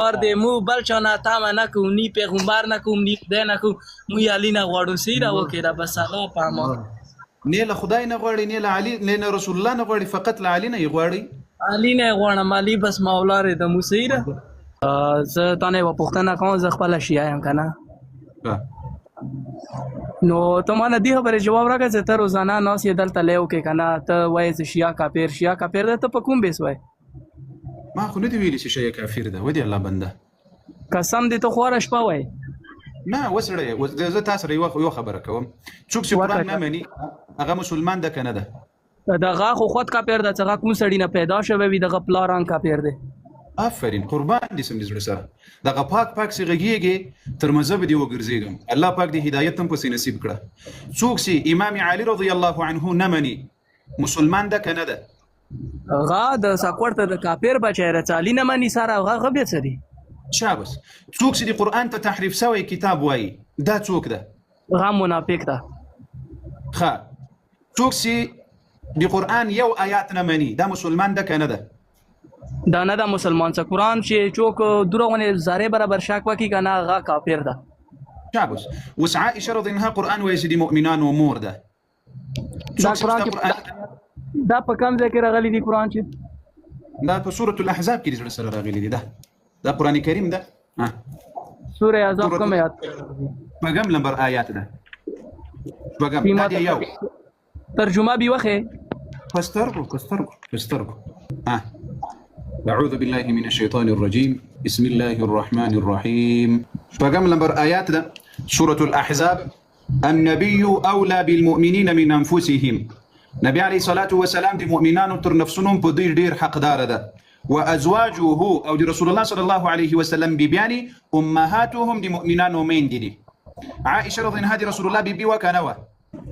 دی مو بل چا نه تمه نکوم، نی پیغمبر نکوم، نی خدای نکوم، مو علی نه غواړو سیره وکړه بس الله په امان. نه له خدای نه غواړي، نه له علي، نه له رسول الله نه غواړي، فقط له علي نه یې غواړي. علي نه غواړم، علي بس مولا دی د مو سیره. زه تا نه یوه پوښتنه کوم، زه خپله شیعه یم که نه؟ نو ته مانه دې خبرې جواب راکړه چې ته روزانه ناست یې دلته لیو کې که نه، ته وایې چې شیعه کافر ده، ته په کوم بیس وایې؟ ما خو نه دي ویلي چې شیعه کافر ده، ودې الله بنده قسم دې ته خواره شپه وایې. نه وسړی، زه تا سره یو خبره کوم، څوک چې قرآن نه مني هغه مسلمان ده که نه ده؟ دغه خو خود کافر ده، چې هغه کوم سړي نه پیدا شوی وي دغه پلاران کافر دی. آفرین، قربان دې سم دې زړه سره دغه پاک چې غږیږي تر مذهب دې وګرځېږم. الله پاک دې هدایت هم پسې نصیب کړه. څوک چې امام علي رضی الله عنه نه مني مسلمان ده که نه ده؟ هغه د ساکوړ ته د کافر بچی راځي، علي نه مني ساره هغه بیا څه دي؟ شابس. څوک چې د قرآن ته تحریف سوی کتاب وایي دا څوک ده؟ هغه منافق ده. ښه، څوک چې د قرآن یو آیات نه مني دا مسلمان ده که نه ده؟ دا نه ده مسلمان. څه قرآن چې څوک دروغونه ذره برابر شک وکړي که نه هغه کافر ده. شابس. اوس عائشه رضی الله عنها قرآن وایي چې د مؤمنانو مور ده. دا قرآن دا په کوم ځای کې راغلی دی قرآن چې؟ دا په سورة الاحزاب کې د زړه سره راغلی دی. دا قرآن کریم ده. سوره احزاب کوم آیات؟ شپږم نمبر آیات ده. شپږم دا دی یو. ترجمه بي وخه پسترګو. أعوذ بالله من الشيطان الرجيم بسم الله الرحمن الرحيم. شپږم نمبر آیات ده سورة الأحزاب. النبي أولى بالمؤمنين من أنفسهم. نبي عليه الصلاة والسلام دي مؤمنان تر نفسهم په ډیر حقدار ده. وأزواجه أو دي رسول الله صلى الله عليه وسلم بيبياني أمهاتهم دي مؤمنان ومين دي عائشة رضي الله عنها دي رسول الله بيبي وكانوا.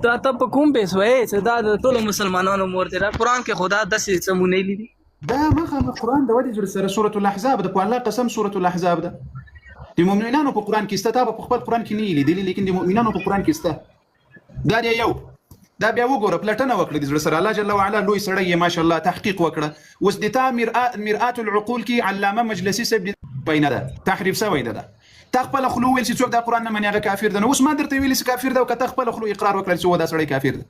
ته په کوم بیس وایې چې دا د ټولو مسلمانانو مور دی؟ قرآن کې خدا داسې څه مونږ نه لیدي. دا مخه قرآن د ودې سره سورة الاحزاب ده، په الله قسم سورة الاحزاب ده. د مؤمنانو په قرآن کې سته، تا په خپل قرآن کې نه لیدلی، لیکن د مؤمنانو په قرآن کې سته. دا دی یو. دا بیا وګوره پلټنه وکړه د زړه سره. الله جل وعلا لوی سړی یې ماشاءالله تحقیق وکړه. اوس د تا مرآت العقول کې علامه مجلسي صاحب بینه ده تحریف سوی ده. تا خپل خلو ویل چې څوک دا قرآن نه مني هغه کافر ده. نو اوس ما درته ویل چې کافر ده او که تا خپل خلو اقرار وکړل چې و دا سړی کافر ده.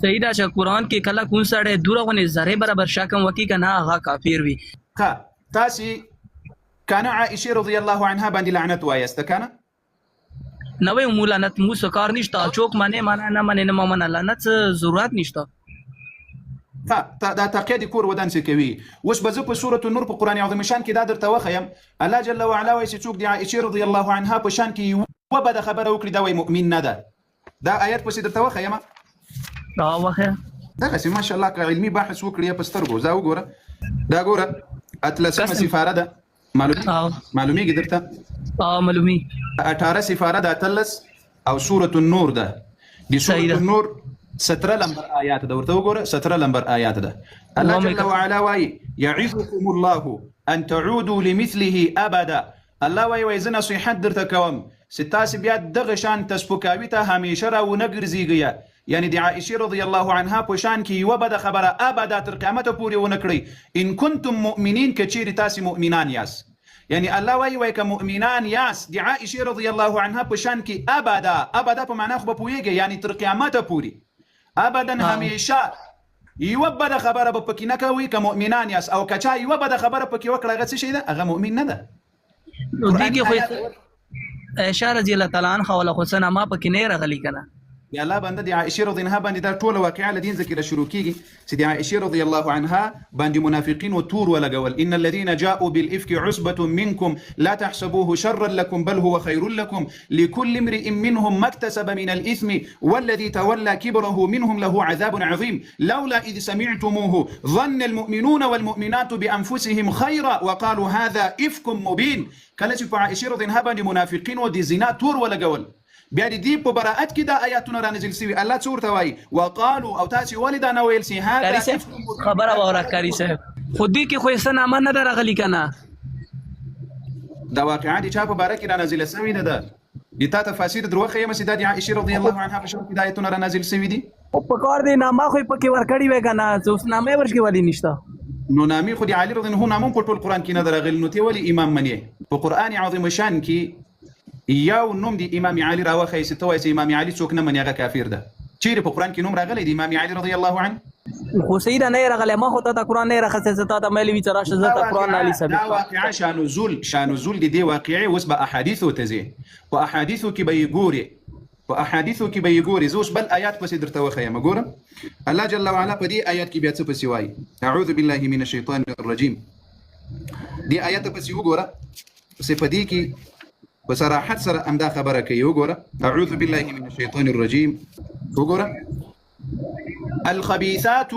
صحیح ده چې قرآن کې کله کوم سړی دروغونه ذره برابر شک هم وکړي که نه هغه کافر وي. ښه، تاسې که نه عائشې رضی الله عنها باندې لعنت وایسته که نه؟ نه وایو مو لعنت، مو څه کار نشته، څوک منې منه نه منې نه منه، لعنت څه ضرورت نشته. دا تقیه د کور ودان څه کوي. اوس به زه په سورة النور په قرآن عظیم شان کې دا درته وښیم. الله جل وعلا وایي چې څوک د عائشې رضی الله عنها په شان کې یوه بده خبره وکړي دا وایي مؤمن نه ده. دا آیت پسې درته وښیم. وښیه دغسې ماشاءالله که علمي بحث وکړي په سترګو. دا وګوره، دا ګوره اتلسمه سفاره ده. معلومیږي درته؟ معلومي. 18 سفاره ده، اتلس او سورة النور ده. د سورة النور 17 لمبر آیات ده. ورته وګوره 17 لمبر آیات ده. الله جل وعلا وایي يعظكم الله ان تعودوا لمثله ابدا. الله وایي زه نصیحت درته کوم چې تاسې بیا دغه شان تسپکاوي ته همیشه راونه ګرځېږئ. یعنی د عائشې رضی الله عنها په شان کې یوه بده خبره ابدا تر قیامته پورې ونه کړئ. ان کنتم مؤمنین، که چیرې تاسې مؤمنان یاست. یعنی الله وایي که مؤمنان یاست د عائشې رضی الله عنها په شان کې ابدا په معنا خو به پوهېږئ، یعنی تر قیامته پورې ابدا همیشه یوه بده خبره به پکې نه کوئ که مؤمنان یاست. او که چا یوه بده خبره پکې وکړه هغه څه شی ده؟ هغه مؤمن نه ده. دې کې خو عائشة رضی الله تعالی عنها ولا خو څه نامه پکې نه راغلي که نه؟ یا الله بنده د عائشې رضی الله باندې دا ټوله واقعه له دین ذکر شروع کیږي چې د عائشې رضی الله عنها باندې منافقین و تور ولګول. ان الذين جاءوا بالافك عصبه منكم لا تحسبوه شرا لكم بل هو خير لكم لكل امرئ منهم ما اكتسب من الاثم والذي تولى كبره منهم له عذاب عظيم لولا اذ سمعتموه ظن المؤمنون والمؤمنات بانفسهم خيرا وقالوا هذا افك مبين. کله چې په عائشې رضی الله باندې منافقین و د زنا تور ولګول بیا د دې په براءت کې دا آیاتونه رانازل شوي. الله څه ورته وایي؟ وقالو او تاسې ولې دا نه ویل سي هذا خبره واوره کاري صاحب، خو دې کې خو څه نامه نه ده راغلي که نه؟ دا واقعه د چا په باره کې رانازله شوې نه ده. د تا تفاسیر در وښیم چې دا د عائشې رضی الله عنها په شان کې دا آیتونه رانازل شوي دي. په کار دی نامه خو یې پکې ورکړې وی که نه؟ اوس نامه یې ورکې ولې نشته؟ نو نامي خو د علي رضی الله عنه نامه په ټول قران کې نه درغلی، نو ته ولي امام منې؟ په قران عظیم شان کې یو نوم د امام علي راوخی چې ته وایې امام علي څوک نه مني هغه کافر ده. چیرې په قران کې نوم راغلی د امام علي رضی الله عنه؟ خو سیدا نه راغلی، ما خو ته قران نه راخصه ته ته ملي وی تراشه زته قران علي ثابت. دا واقعا شان نزول د دې واقعي اوس به احادیثو ته ځي، په احادیثو کې به یې ګوري، زه اوس بل آیات پسې درته وښیم. ګوره الله جل وعلا په دې آیات کې بیا څه پسې وایي، اعوذ بالله من الشیطان الرجیم. دې آیات پسې وګوره، پسې په دې کې په صراحت سره همدا خبره کوي. وګوره اعوذ بالله من الشیطان الرجیم. وګوره الخبيثات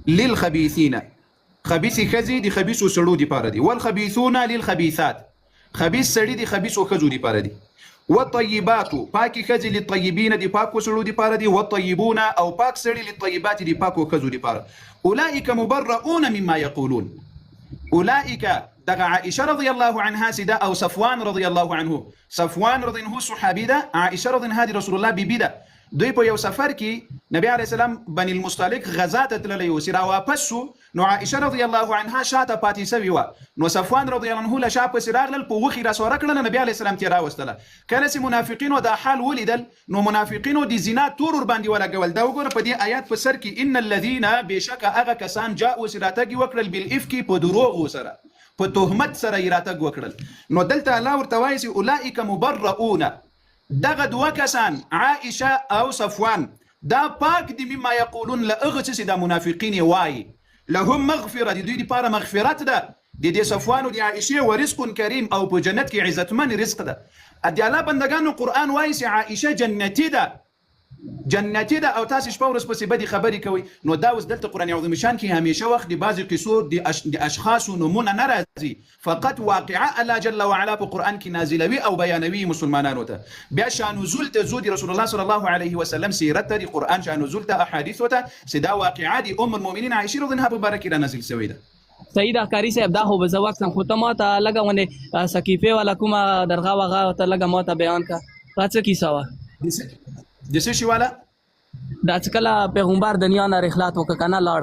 للخبيثين، خبيث خزي دي خبيث سړو دي پاره دي، والخبيثون للخبيثات، خبيث سړي دي خبيث خزو دي پاره دي، والطيبات پاکي خزي للطيبين دي پاکو سړو دي پاره دي، والطيبون او پاک سړي للطيبات دي پاکو خزو دي پاره. اولئك مبرؤون مما يقولون. اولئك دغه عائشه رضي الله عنها سيده او صفوان رضي الله عنه، صفوان رضي الله عنه صحابي ده، عائشه رضي الله عنها رسول الله بيبي ده. دوی په یو سفر کې نبی عليه السلام بني المصطلق غزا ته تللی و، چې را واپس شو نو عائشه رضی الله عنها شاته پاتې سوې وه، نو صفوان رضی الله عنه له شا پسې راغلل، په وخې راسوره کړله، نبی عليه السلام ترې راوستله. کله چې منافقینو دا حال ولیدل نو منافقینو د زنا تور ورباندې ولګول. دا وګوره په دې آیات په سر کې ان الذين بشک هغه کسان جاءوا چې راتګ وکړل بالافک په دروغو سره، په تهمت سره یې راتګ وکړل. نو دلته الله ورته وایي چې اولئک مبرؤون، دغه دوه کسان عائشه او صفوان دا پاک دي مما یقولون لاغه چې دا منافقین وایي، لهم مغفره، دوی لپاره مغفرت ده د دې صفوان او د عائشه، ورزق کریم او په جنت کې عزتمن رزق ده. ادي الله بندگانو قران وایي چې عائشه جنتی ده، جنتی ده، او تاسو شپه ورځ پسې بدی خبرې کوي. نو دا اوس دلته قران عظیم شان کې همیشه وخت د بعضی قصو د اشخاص نمونه نه راځي، فقط واقعه الله جل وعلا په قران کې نازلوي او بیانوي مسلمانانو ته. بیا شان نزول ته زود رسول الله صلی الله علیه وسلم سیرت ته قران شان نزول ته احادیث ته سدا واقعه د ام المؤمنین عائشه رضی الله عنها مبارکه را نازل شوی ده. سیدا کاری صاحب دا هو به زه وخت خو ته ما ته لګونه سکیفه والا کومه درغه وغه ته لګه ما ته بیان کا راځه کیسه وا د څه شي والا دا څکلا پیغمبر دنیا نه رحلات وککنه لاړ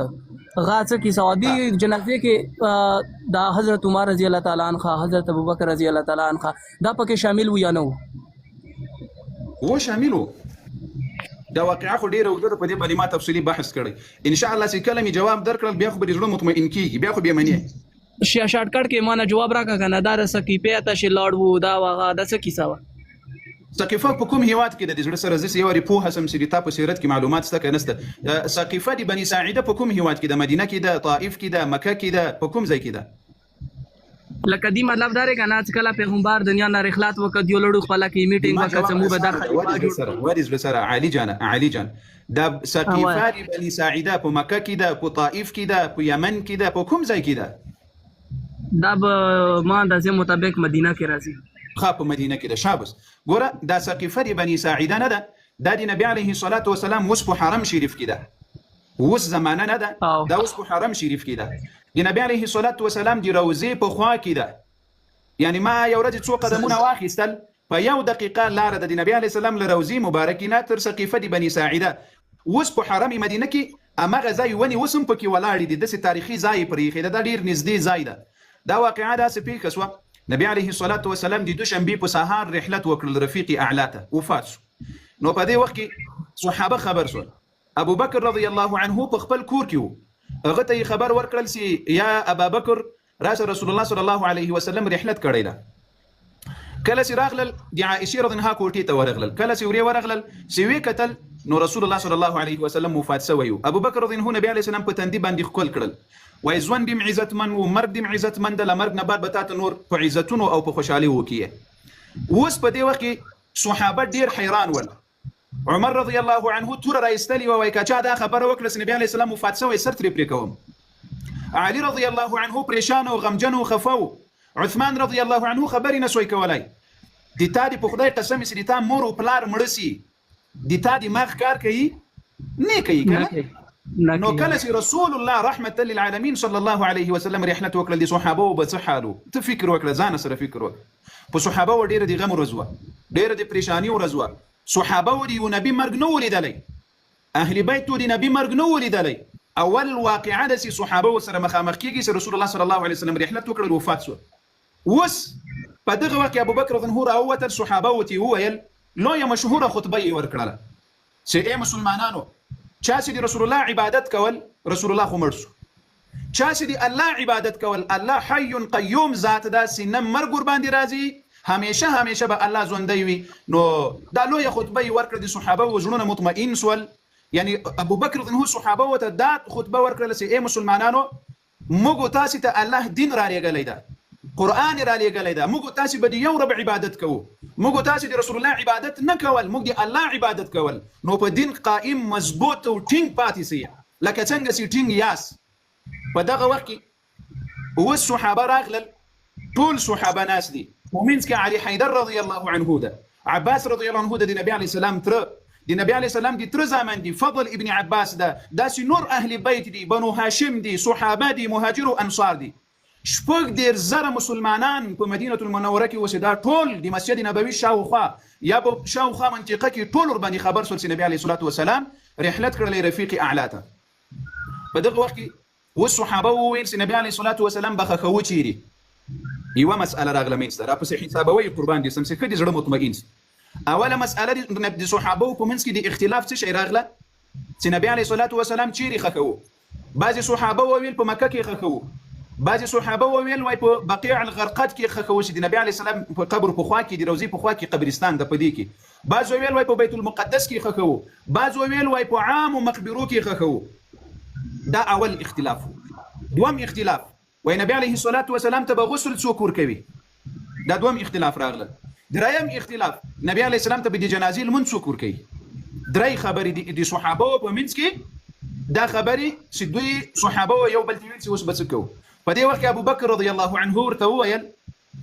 غاڅه کی سعودي جنازه کې دا حضرت عمر رضی الله تعالی عنہ، حضرت ابوبکر رضی الله تعالی عنہ دا پکې شامل و یا نه و؟ شامل و. دا واقعا خو ډیره وګړه په دې باندې ما تفصیلی بحث کړی، ان شاء الله چې کلمې جواب درکړل بیا خو به زړه مطمئن کیږي، بیا خو به منی شارټ کټ کې ما نه جواب راکا کنه دا سکی په ته شي لاړ وو دا واغه دا څه کیسه و. ثقيفه په کوم هیواد کې د زړه سره زسي یوري په حسم سریتا په سیرت کې معلومات ستکه نسته. ثقيفه د بني ساعده په کوم هیواد کې، د مدینه کې، د طائف کې، د مکه کې، د په کوم ځای کې ده؟ لکه دی مطلب دا رې کنه چې کله پیغمبر دنیا نه رحلات وکړ دیو لړو خپل کې میټینګ وکړ چې مو به داخل ورز سره علي جان د ثقيفه د بني ساعده په مکه کې ده، په طائف کې ده، په یمن کې ده، په کوم ځای کې ده؟ دا ما د زم مطابق مدینه کې راځي. خاپ مدینه کې ده. شابس ګوره دا ثقيفه د بني ساعده نه ده، د نبی عليه الصلاه والسلام وس په حرم شریف کې ده، وس زمانه نه ده، دا وس په حرم شریف کې ده. د نبی عليه الصلاه والسلام د روزه په خوا کې ده، یعنی ما یو ورځ څو قدمونه واخیستل په یو دقیقه لار د نبی عليه السلام له روزه مبارکینه تر ثقيفه د بني ساعده، وس په حرم مدینه کې امغه ځای ونی وسم پکې ولاړ دي، د تاریخي ځای پرې خېده، دا ډیر نږدې ځای ده. دا واقعا دا سپیل کسوه نبی عليه الصلاه والسلام د دوشنبه په سهار رحلت وکړل رفیق اعلی ته وفات شو. نو په دې وخت کې صحابه خبر شول، ابو بکر رضی الله عنه په خپل کور کې وو، هغه ته خبر ورکړل چې یا ابا بکر راشه رسول الله صلی الله علیه وسلم رحلت کړی ده. کله چې راغلل د عائشه رضی الله عنها کوټې ته ورغلل، کله چې ورغلل چې وی کتل نو رسول الله صلی الله علیه وسلم وفات شوی. ابو بکر رضی الله عنه نبی علیه السلام په تندي باندې خپل کړل وای ځوان دې عزت من او مرګ دې عزت من د لمرګ نه بعد بتات نور په عزتونو او په خوشحالي وکیه. اوس په دې وخت کې صحابه ډیر حیران ول. عمر رضی الله عنه تور رايستلی وای کچا دا خبره وکړه نبی علیه السلام وفات شوی سر ترې پرې کوم. علي رضی الله عنه پریشان او غمجن او خفو. عثمان رضی الله عنه خبرې نسوي کولای. د تا دی په خدای قسم چې تا مور او پلار مړسي د تا دماغ کار کوي نه کوي کنه. نو کله چې رسول الله رحمت للعالمین صلی الله علیه وسلم رحلت وکړه د صحابه او بصحالو ته فکر وکړه ځان سره فکر وکړه په صحابه و ډیره د غم ورځوه ډیره د پریشانی ورځوه صحابه و دی نبی مرګ نو ولیدلی اهل بیت د نبی مرګ نو ولیدلی اول واقعه د صحابه سره مخامخ کیږي چې رسول الله صلی الله علیه وسلم رحلت وکړ وفات شو. وس په دغه وخت ابو بکر رضی الله عنه راووتل، صحابه وتی وویل لویه مشهوره خطبه یې ورکړله چې ای مسلمانانو، چا چې د رسول الله عبادت کول رسول الله خو مړ شو، چا چې د الله عبادت کول الله حی قیوم ذات دا سینه مرګ ور باندې راځي، همیشه به الله ژوندی وي. نو دا لویه خطبه یې ورکړه د صحابه و زړونه مطمئن سول. یعنی ابو بکر رضی الله عنه صحابه وته دا خطبه ورکړله چې ای مسلمانانو، موږ تاسو ته الله دین را لېږلی ده، قرآن را لېږلی ده، موږ تاسو به د یو رب عبادت کوو، موږ تاسو د رسول الله عبادت نه کول، موږ د الله عبادت کول. نو په دین قائم مضبوط او ټینګ پاتې سئ لکه څنګه چې ټینګ یاست. په دغه وخت کې اوس صحابه راغلل، ټول صحابه ناس دي، ومنځ کې علي حیدر رضی الله عنه ده، عباس رضی الله عنه ده، د نبی علیه السلام تره، د نبی علیه السلام د تره زامن دي، فضل ابن عباس ده، داسې نور اهل بیت دي، بنو هاشم دي، صحابه دي، مهاجر او انصار دي. شپږ ډېر زره مسلمانان په مدینه المنوره کې اوسېدا، ټول د مسجد نبوي شاوخوا یا په شاوخوا منطقه کې ټول ور باندې خبر شول چې نبی علیه الصلاه والسلام رحلت کړلی رفیق اعلی ته. په دغه وخت کې والصحابه وویل چې نبی علیه الصلاه والسلام به خخوو چیري. یوه مسأله راغله منځ ته، راپسې حسابوي قربان دي سم چې ښه دې زړه مطمئن سي. اوله مسأله د صحابه په منځ کې د اختلاف څه شی راغله چې نبی علیه الصلاه والسلام چیري خخوو. بعضې صحابه وویل په مکه کې خخوو، بعضې صحابه وویل وای په بقیع الغرقد کې خخوو چې د نبی علیه السلام په قبر په خوا کې د روضې په خوا کې قبرستان ده په دې کې، بعض وویل وای په بیت المقدس کې خخوو، بعض وویل وای په عام مقبرو کې خخوو. دا اول اختلاف. دوم اختلاف وای نبی علیه الصلاه والسلام ته به غسل څوک ورکوي، دا دوم اختلاف راغله. دریم اختلاف نبی علیه السلام ته به د جنازې لمونځ څوک ورکوي. درې خبرې د صحابه په منځ کې، دا خبرې چې دوی صحابه یو بل ته ویل چې اوس به څه کوو. په دې وخت کې ابو بکر رضی الله عنه ورته وویل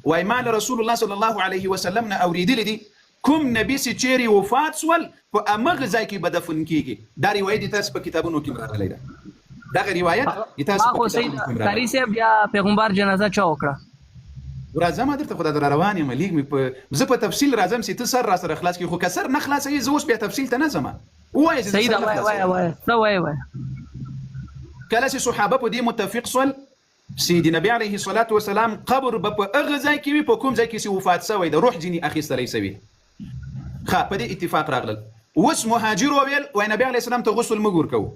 وای ما له رسول الله صلی الله علیه وسلم نه اوریدلی دي کوم نبی چې چیرې وفات سول په همغه ځای کې به دفن کیږي. دا روایت تاسو په کتابونو کې راغلی ده. دغه روایت تاسو په کتابونو کې راغلی. تاریخ بیا پیغمبر جنازه چا وکړه؟ راځم درته خدای در روان یم لیک مې په زه په تفصیل راځم چې ته سر را سره خلاص کی، خو که سر نه خلاصوي زه اوس بیا تفصیل ته نه ځم. وایي صحیح ده، وایي کله چې صحابه په دې متفق سول چې د نبی علیه الصلاه والسلام قبر به په هغه ځای کې وي په کوم ځای کې چې وفات سوی د روح ځینې اخیستلی سوي. ښه په دې اتفاق راغلل. اوس مهاجر وویل وای نبی علیه السلام ته غسل موږ ورکوو،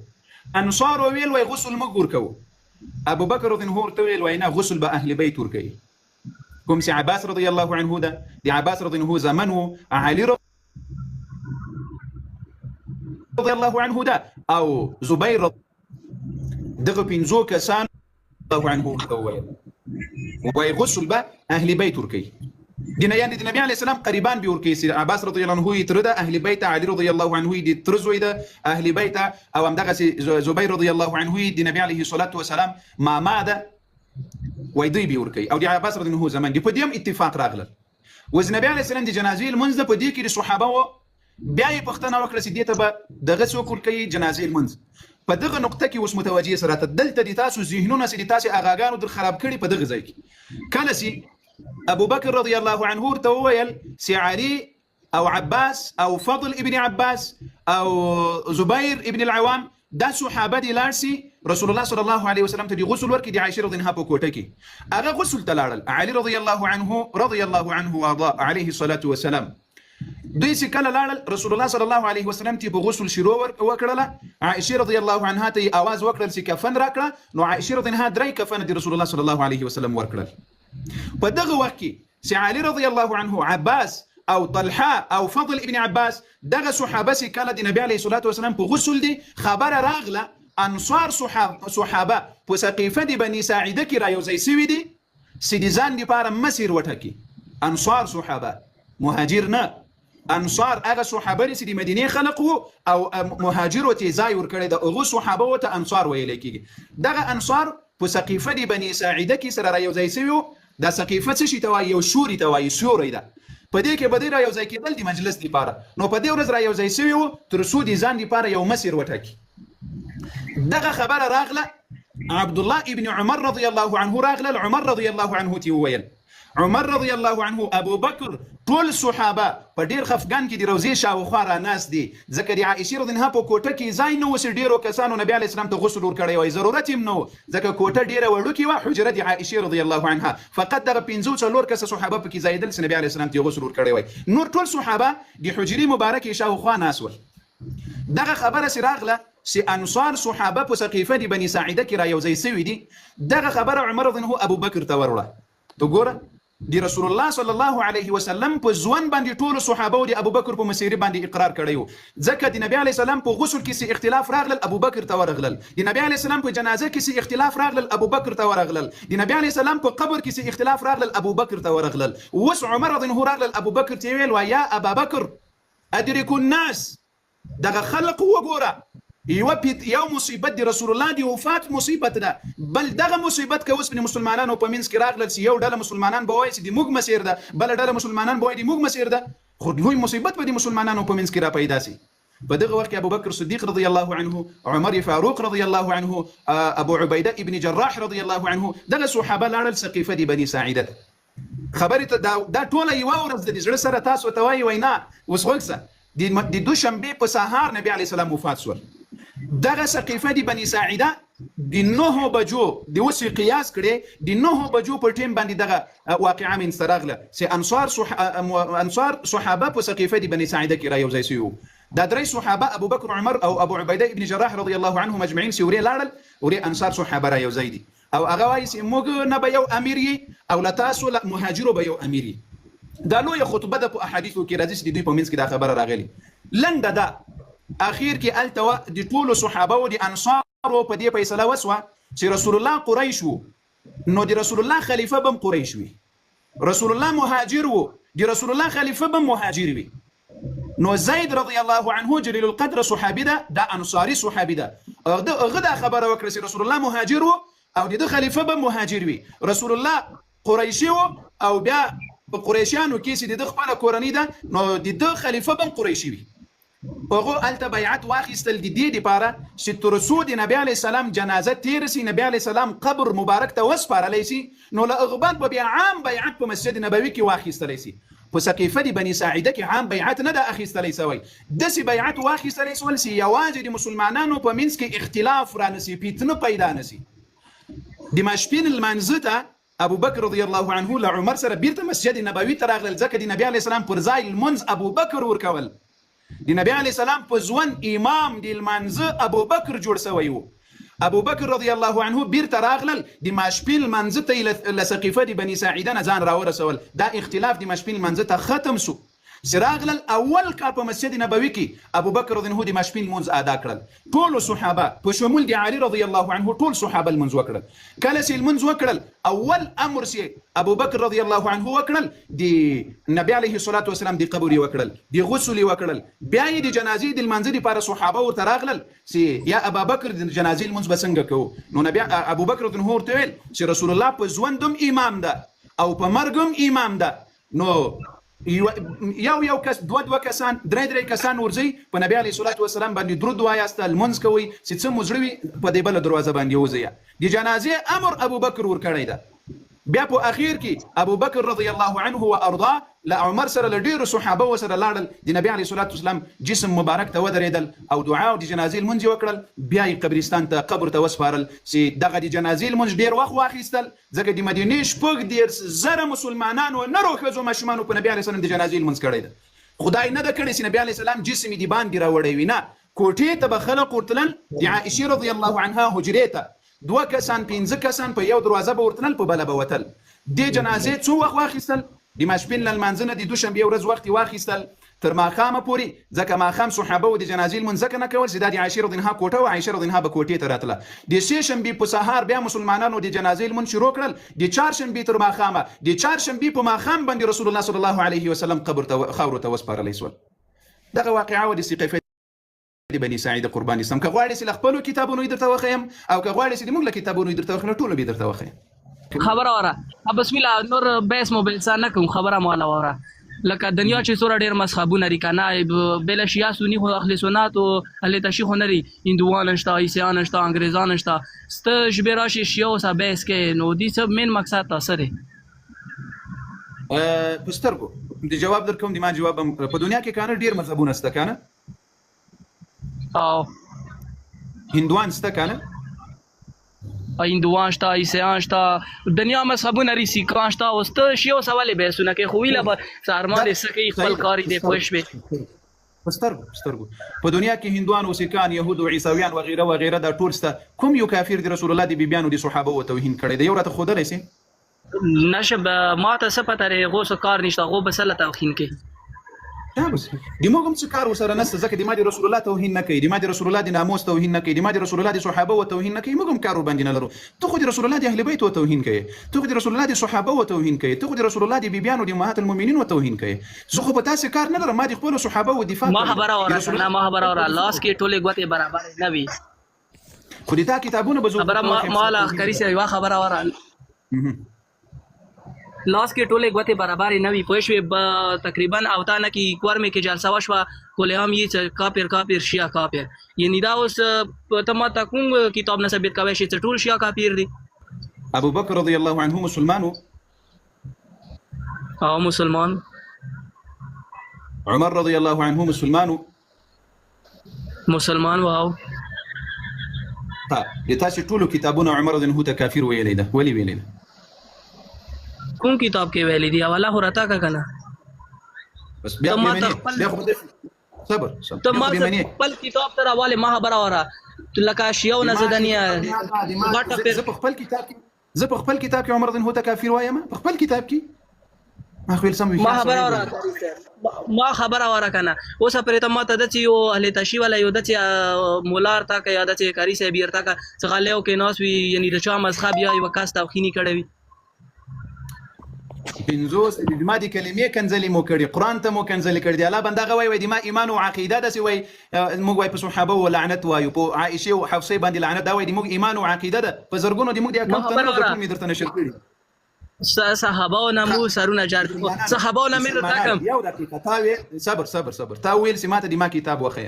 انصار وویل وای غسل موږ ورکوو، ابو بکر رضی الله عنه ویل وای نه غسل به اهل بیت ورکوي. کوم چې عباس رضی الله عنه ده، د عباس رضی الله عنه زمن و علي رضی الله عنه ده او زبیر دغه پنځو کسان الله عنه وویل وای غسل به اهل بیت ورکوي. یعنی د نبی علیه السلام قریبان به ورکوي. عباس رضی الله عنه تر ده اهل بیت، علي رضی الله عنه د تر زوی ده اهل بیت، او همدغسې زبیر رضی الله عنه د نبی علیه الصلاه والسلام ماما ده وای دوی به ورکوي. او د عباس رضی الله عنه زمن دی په دې هم اتفاق راغلل. اوس نبی علیه السلام د جنازې لمونځ ده، په دې کې د صحابه و بیا یې پوښتنه وکړه چې دې ته به دغه څوک ورکوي جنازې لمونځ. په دغه نقطه کې اوس متوجه سره ته دلته د تاسو ذهنونه چې د تاسو اغاګانو در خراب کړي په دغه ځای کې. کله چې ابو بکر رضی الله عنه ورته وویل چې علي او عباس او فضل ابن عباس او زبیر ابن العوام دا صحابه دي لاړ سي رسول الله صلی الله علیه وسلم ته د غسل ورکړي د عائشه رضی الله عنها په کوټه کې. هغه غسل ته لاړل. علي رضی الله عنه وارضاه علیه الصلاه والسلام دوی چې کله لاړل رسول الله صلی الله علیه وسلم ته په غسل شروع وکړله. عائشه رضی الله عنها ته आवाज وکړل چې کفن راکړه. نو عائشه رضی الله عنها درې کفن د رسول الله صلی الله علیه وسلم ورکړل. په دغه وخت کې چې علي رضی الله عنه، عباس او طلحه او فضل ابن عباس دغه صحابه چې کله د نبی علیه الصلاه والسلام په غسل دي خبره راغله، انصار صحابه په سقیفه د بني ساعده کې را یوځای سوي دي چې د ځان لپاره مسیر وټاکي. انصار صحابه، مهاجر نه. انصار هغه صحابه چې د مدینې خلق وو او مهاجر ته ځای ورکړی د هغو صحابه ته انصار ویل کېږي. دغه انصار په سقیفه د بني ساعده کې سره را یوځای سوي. دا سقیفه څه شي ته وایي؟ یو شوري ته وایي، سیوری ده. په دې کې به دوی را یوځای کېدل د مجلس لپاره. نو په دې ورځ را یوځای سوي وو تر څو د ځان لپاره یو مسیر وټاکي. دغه خبره راغله عبد الله ابن عمر رضی الله عنه راغله. عمر رضی الله عنه ته وویل، عمر رضی الله عنه، ابو بکر، ټول صحابه په ډیر خفګان کې د روضې شاوخوا را ناست دي، ځکه د عائشې رضی الله عنها په کوټه کې ځای نه و چې ډیرو کسانو نبی علیه السلام ته غسل ورکړی وای، ضرورت هم نه و ځکه کوټه ډیره وړوکې وه، حجره د عائشې رضی الله عنها، فقط دغه 5 کسه صحابه پکې ځایېدل چې نبی علیه السلام ته غسل ورکړی وای، نور ټول صحابه د حجرې مبارکې شاوخوا ناست ول. دغه خبره چې راغله چې انصار صحابه په سقیفه د بني ساعده کې را یوځای سوي دي، دغه خبره عمر رضی الله عنه ابو بکر ته وروړه. ته ګوره دی رسول الله صلی الله علیه وسلم په ځوان باندې ټول صحابه او د ابو بکر په مسیره باندې اقرار کړی و، ځکه د نبی علی السلام په غسل کې سي اختلاف راغلل ابو بکر ته ورغلل، د نبی علی السلام په جنازه کې سي اختلاف راغلل ابو بکر ته ورغلل، د نبی علی السلام په قبر کې سي اختلاف راغلل ابو بکر ته ورغلل. وس عمر رضی الله عنه راغلل ابو بکر ته ویل یا ابا بکر ادرک الناس، دغه خلق وګوره یو مصیبت دی رسول الله دی وفات مصیبت ده، بل دغه مصیبت که اوس په مسلمانانو په منځ کې راغلل چې یو ډله مسلمانان به وایي چې د موږ مسیر ده، بل ډله مسلمانان به وایي د موږ مسیر ده، خو لوی مصیبت به د مسلمانانو په منځ کې را پیدا سي. په دغه وخت کې ابو بکر صدیق رضی الله عنه، عمر فاروق رضی الله عنه، ابو عبیده ابن جراح رضی الله عنه، دغه صحابه لاړل سقیفه دی بني ساعده. خبرې ته دا ټوله یوه ورځ د زړه سره تاسو ته وایي وینا اوس غوږ د دوشنبې په سهار نبی علیه السلام وفات شول. دغه سقیفه دی بني ساعده د 9 بجو د وسې قیاس کړي د 9 بجو په ټیم باندې دغه واقعه من سراغله چې انصار صحابه په سقیفه دی بني ساعده کې را یو ځای شوي. دا درې صحابه ابو بکر عمر او ابو عبیده ابن جراح رضی الله عنهم اجمعین چې ورې لاړل ورې انصار صحابه را یو ځای دي، او هغه وایي چې موږ نه به یو امیر یې او له تاسو مهاجرو به یو امیر یې. دا لویه خطبه ده په احادیثو کې راځي چې د دوی په منځ کې دا خبره راغلې. لنډه ده اخیر کې الته د ټولو صحابه او د انصارو په دې فیصله وسوه چې رسول الله قریش وو، نو د رسول الله خلیفه بم قریش وي، رسول الله مهاجر وو، د رسول الله خلیفه بم مهاجر وي. نو زید رضی الله عنه جلیل القدر صحابي ده، دا انصاری صحابي ده، هغه دا خبره وکړه چې رسول الله مهاجر وو او د خلیفه بم مهاجر وي، رسول الله قریشي وو او بیا په قریشیانو کې چې د خپل کورنۍ ده نو د خلیفه بم قریشي وي. هغه الته بیعت واخیستل د دې لپاره چې تر څو د نبی علی السلام جنازه تیر سي، نبی علی السلام قبر مبارک ته وسپارلی سي، نو له اغبان به بیا عام بیعت په مسجد نبوي کې واخیستلی سي. په سقیفه دی بني ساعده کې عام بیعت نه ده اخیستلی سوی، داسې بیعت واخیستلی سول چې یوازې د مسلمانانو په منځ کې اختلاف را نسي، فتنه پیدا نسي. د ماسپښین لمانځه ته ابو بکر رضی الله عنه له عمر سره بیرته مسجد نبوي ته راغلل، ځکه د نبی علی السلام پر ځای لمونځ ابو بکر ورکول. د نبی علی السلام په ځوان امام د لمانځه ابو بکر جوړ سوی و. ابو بکر رضی الله عنه بیرته راغلل د ماسپښین لمانځه ته له سقیفه د بني ساعده نه ځان راورسول. دا اختلاف د ماسپښین لمانځه ته ختم سو. سراغلل اول کال په مسجد نبوي کې ابو بکر رضی الله عنه د ماسپښین لمونځ ادا کړل، ټول صحابه په شمول د علي رضی الله عنه ټول صحابه لمونځ وکړل. کله چې لمونځ وکړل اول امر چې ابو بکر رضی الله عنه وکړل د نبی علیه الصلاة والسلام د قبر وکړل، د غسل وکړل، بیا یې د جنازې د لمانځه لپاره صحابه ورته راغلل چې یا ابا بکر د جنازې لمونځ به څنګه کوو. نو نبی ابو بکر رضی الله عنه ورته ویل چې رسول الله په ژوندم امام ده او په مرګم امام ده، نو یو کس دوه کسان درې کسان ورځي په نبی علیه الصلاة والسلام باندې درود وایاست، لمونځ کوي چې څه مزړوي په دې بل دروازه باندې وځي. د جنازې امر ابو بکر ورکړی ده. بیا په اخیر کې ابو بکر رضی الله عنه و ارضاه له عمر سره له ډیرو صحابه وسره لاړل، د نبی علیه الصلاة والسلام جسم مبارک ته ودرېدل او دعا او د جنازې لمونځ وکړل، بیا یې قبرستان ته قبر ته وسپارل چې دغه د جنازې لمونځ ډیر وخت واخیستل، ځکه د مدینې 14,000 مسلمانانو نرو ښځو ماشومانو په نبی علیه السلام د جنازې لمونځ کړی ده. خدای نه ده کړی چې نبی علیه السلام جسم یې د باندې راوړی وي، نه، کوټې ته به خلق ورتلل، د عائشې رضی الله عنها حجرې ته 2 کسان 5 کسان په یو دروازه به ورتلل، په بله به وتل. د جنازې څو وخت واخیستل؟ د ماسپښین له لمانځه نه د دوشنبې ورځ وخت واخیستل تر ماښامه پورې، ځکه ماښام صحابه و د جنازې لمونځ ځکه نه کول چې دا د عایشې رضی الله عنها کوټه وه، عایشې رضی الله عنها به کوټې ته راتله. د سې شنبې په سهار بیا مسلمانانو د جنازې لمونځ شروع کړل، د چهارشنبې تر ماښامه، د چهارشنبې په ماښام باندې رسول الله صلی الله علیه وسلم قبر ته خاورو ته وسپارلی سول. دغه واقعه و د سقیفه د بني ساعده قربان اسلام. که غواړئ چې له خپلو کتابونو درته وښیم او که غواړئ چې د موږ له کتابونو درته وښیم، ټولو به درته وښیم. خبره وره بسم الله، نور بیس موبایل سره نه کوم، خبره مو وره. لکه دنیا چې سوره ډیر مذهبونه لري کنه، بل شیا سنی خو اهل سنت او اهل تشیخ نه لري، هندوان شته، عیسیان شته، انګریزان شته، ست شبراشي شیعه او بیس کې نو دي سب مین مقصد تاسو دی. په سترګو د جواب درکوم د ما جواب په دنیا کې کنه ډیر مذهبونه شته کنه او هندوان شته کنه هندوان شته عیسیان شته دنیا مذهبونه لري سیکان شته اوس ته شیو سوال به سونه کې خو ویله به سارمان سکه خپل کاری دی پوښ به په سترګو په دنیا کې هندوان او سیکان يهود او عیسویان و غیره دا ټول شته کوم یو کافر دی رسول الله دی بیبيانو دی صحابه او توهین کړي دی یو راته خودلې سي نشب ما ته څه پته لري غو څه کار نشته غو بسله توهین کې دا بس د موږ څه کار وسره نسته ځکه د ما د رسول الله توهین نه کوي د ما د رسول الله د ناموس توهین نه کوي د ما د رسول الله د صحابه او توهین نه کوي موږ هم کار باندې نه لرو ته خو د رسول الله د اهل بیت او توهین کوي ته خو د رسول الله د صحابه او توهین کوي ته خو د رسول الله د بیبيانو د امهات المؤمنین او توهین کوي زه خو په تاسو کار نه لرم ما د خپل صحابه او دفاع ما خبره اوره لاس کې ټوله غوته برابر نه وي خو د تا کتابونه بزو خبره ما لا اخري سي وا خبره اوره لاس کې ټوله غوته برابر نه وي پښې تقریبا اوتا نه کی کور مې کې جلسه وشوا کولې هم یې کافر شیا کافر یعنی دا اوس تم تکون کتاب نه ثابت کوي چې ټول شیا کافر دي ابو بکر رضی الله عنه مسلمان عمر رضی الله عنه مسلمان واو د تاسو ټول کتابونه عمر رضی الله عنه کافر ویلې ده ولی ویلې ده کوم کتاب کې ویلې دی حواله هرتا کا کنه بس بیا صبر خپل کتاب تر حواله ما خبره وره لکه شیاو نه زدنیا زه په خپل کتاب کې عمر رضی الله عنه کافر وایم په خپل کتاب کې ما خبره وره کنه اوس پرې ته ماته د چې یو اهل تشی ولا یو د چې مولار تا کا یاد چې کاری سه بیرتا کا څغالیو کې ناس وی یعنی د چا مذهب یا یو کاست توخینی کړی بنزوس د ما دي کلمې کنځلې مو کړي قران ته مو کنځلې کړي الله بنده غوي د ما ایمان او عقیده ده سی وای موږ وای په صحابه او لعنت وای په عائشه او حفصه باندې لعنت دا وای د موږ ایمان او عقیده ده په زرګونو د موږ د اکاونټ ته مې درته نشر کړي صحابه او نمو سرونه جار صحابه او نمو تاکم یو دقیقه تاوي صبر تاويل سماته د ما کتاب وخه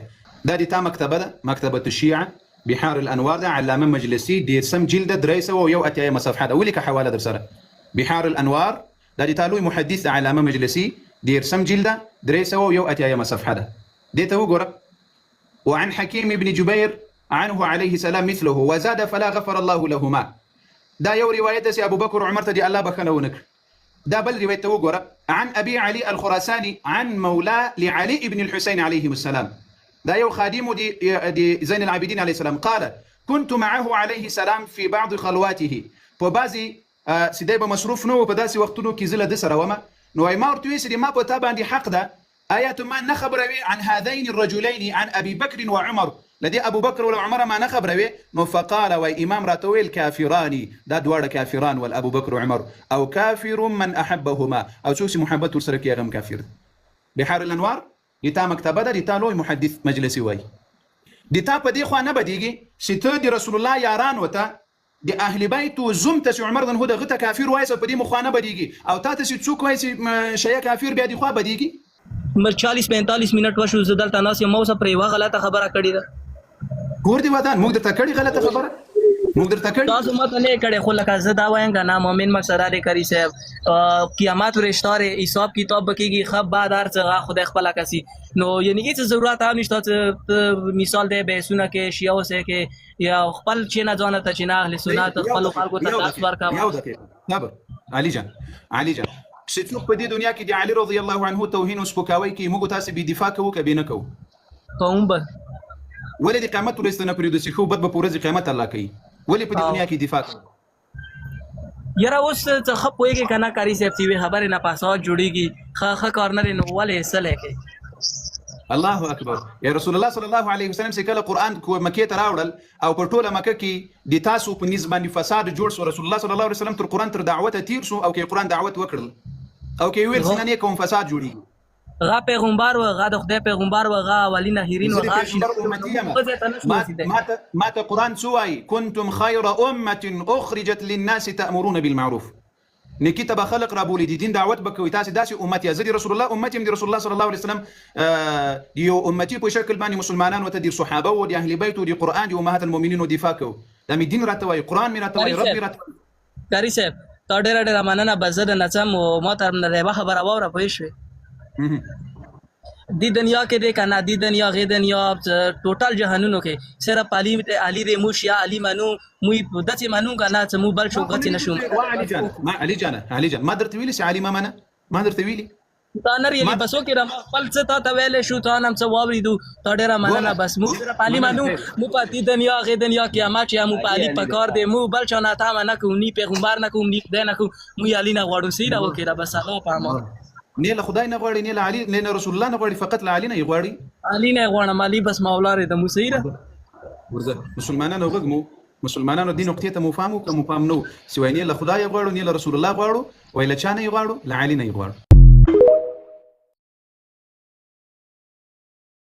دا د تا مکتبه ده مکتبه الشيعه بحار الانوار ده علامه مجلسي د سم جلد دريسه او یو اتیا صفحه ده ولي حواله در سره بحار الانوار دا دي تالوي محدث علامه مجلسي دير سم جلده دريسه ويو اتيا صفحه ده ديته وقرا وعن حكيم بن جبير عنه عليه السلام مثله وزاد فلا غفر الله لهما دا يو روايه سي ابو بكر وعمر تدي الله بخنونك دا بل روايه وقرا عن ابي علي الخراساني عن مولاه لعلي بن الحسين عليهم السلام دا يو خادم دي زين العابدين عليه السلام قال كنت معه عليه السلام في بعض خلواته وبازي سیدای به مصروف نو په داسې وختونو کې زله د سره ومه نو ما ورته ویل ما په تا باندې حق ده آیات ما نه خبروي عن هذين الرجلين عن ابي بكر وعمر لدي ابو بكر ولا عمر ما نه خبروي نو فقال و امام راتويل كافران دا دوړه کافران ول ابو بكر وعمر او كافر من احبهما او څوک محبت ور سره کې غم کافر بحار الانوار دتا مکتبه ده دتا لوی محدث مجلسي وای دتا په دی خو نه بدیږي چې ته د رسول الله یاران وته د اهل بیت او زم ته عمر بن هدا غته کافر وایسه په دې مخانه بدیږي او تاسو چې څوک وایسه شیا کافر بیا دی خو بدیږي مر 40-45 منټ وشو زدل تناس یو موسه پرې وا غلطه خبره کړې ده ګور دی ودان موږ درته کړي غلطه خبره موږ درته کړي تاسو ماته نه کړي خو لکه زدا وایم غنا مؤمن مقصد لري کری صاحب قیامت رشتاره حساب کتاب بکیږي خب بعد هر څه خدای خپل کسي نو یعنی هیڅ ضرورت هم نشته مثال دی به سونه کې شیاو سه کې یا خپل چې نه ځانه ته چې نه اهل سنت خپل خلکو ته تاسو ورکا یو دقیقه صبر علي جان څوک په دې دنیا کې د علي رضی الله عنه توهین او سپکاوي کې موږ تاسو به دفاع کوو کبه نه کوو کوم به ولې د قیامت ورسته پرې د سخو بد په ورځ قیامت الله کوي ولې په دې دنیا کې دفاع کوي یاره اوس څه خپويږي کنه کاری صاحب سی خبره نه پاسو جوړیږي خ کارنر نو ولې سله کې الله اکبر یا رسول الله صلی الله علیه وسلم چې کله قران کو مکه ته راوړل او په ټوله مکه کې د تاسو په نسبت باندې فساد جوړ شو رسول الله صلی الله علیه وسلم تر قران تر دعوت تیر شو او کې قران دعوت وکړل او کې ویل څنګه کوم فساد جوړي غا پیغمبر و غا د خدای پیغمبر و غا ولین هیرین و غا ما ته قران سوای کنتم خیر امه اخرجت للناس تأمرون بالمعروف نیکی ته خلق را بولی دین دعوت بکوي تاسو داسې امت یا زدي رسول الله امتي من رسول الله صلی الله علیه وسلم یو امتي په شکل باندې مسلمانان وته دي صحابه او دي اهل بیت او دي قران دي امهات المؤمنین او دفاع کو د دین راته وای قران می راته وای رب راته کاری صاحب تا ډېره مننه بس زه د نڅم او ما ته یوه خبره واوره پوه شوې دی دنیا کې دی کنه دی دنیا غي دنیا ټوټل جهانونو کې صرف علي دې مو شیا علي منو مو دته منو کنه چې مو بل شو غتی نشوم علي جان ما درته ویلي چې علي ما درته ویلي تا نر یلی بسو کې رم خپل څه تا ویلې شو تا نم څه واوریدو تا ډېره مننه بس مو صرف علي منو مو پتی دنیا غي دنیا قیامت یا مو علي پکار دی مو بل چا نه تا نه کوم ني پیغمبر نه کوم ني خدای نه کوم مو علي نه غواړو سیدا وکړه بس هغه پامه نه له خدای نه غواړي نه له علي نه له رسول الله نه غواړي فقط له علي نه غواړي علي نه غواړم علي بس مولا رې د موسیره ورزه مسلمانانو غږمو مسلمانانو دین نقطې ته مفهمو کوم مفهم نو سوای نه له خدای غواړو نه له رسول الله غواړو وای له چا نه غواړو له علي نه غواړو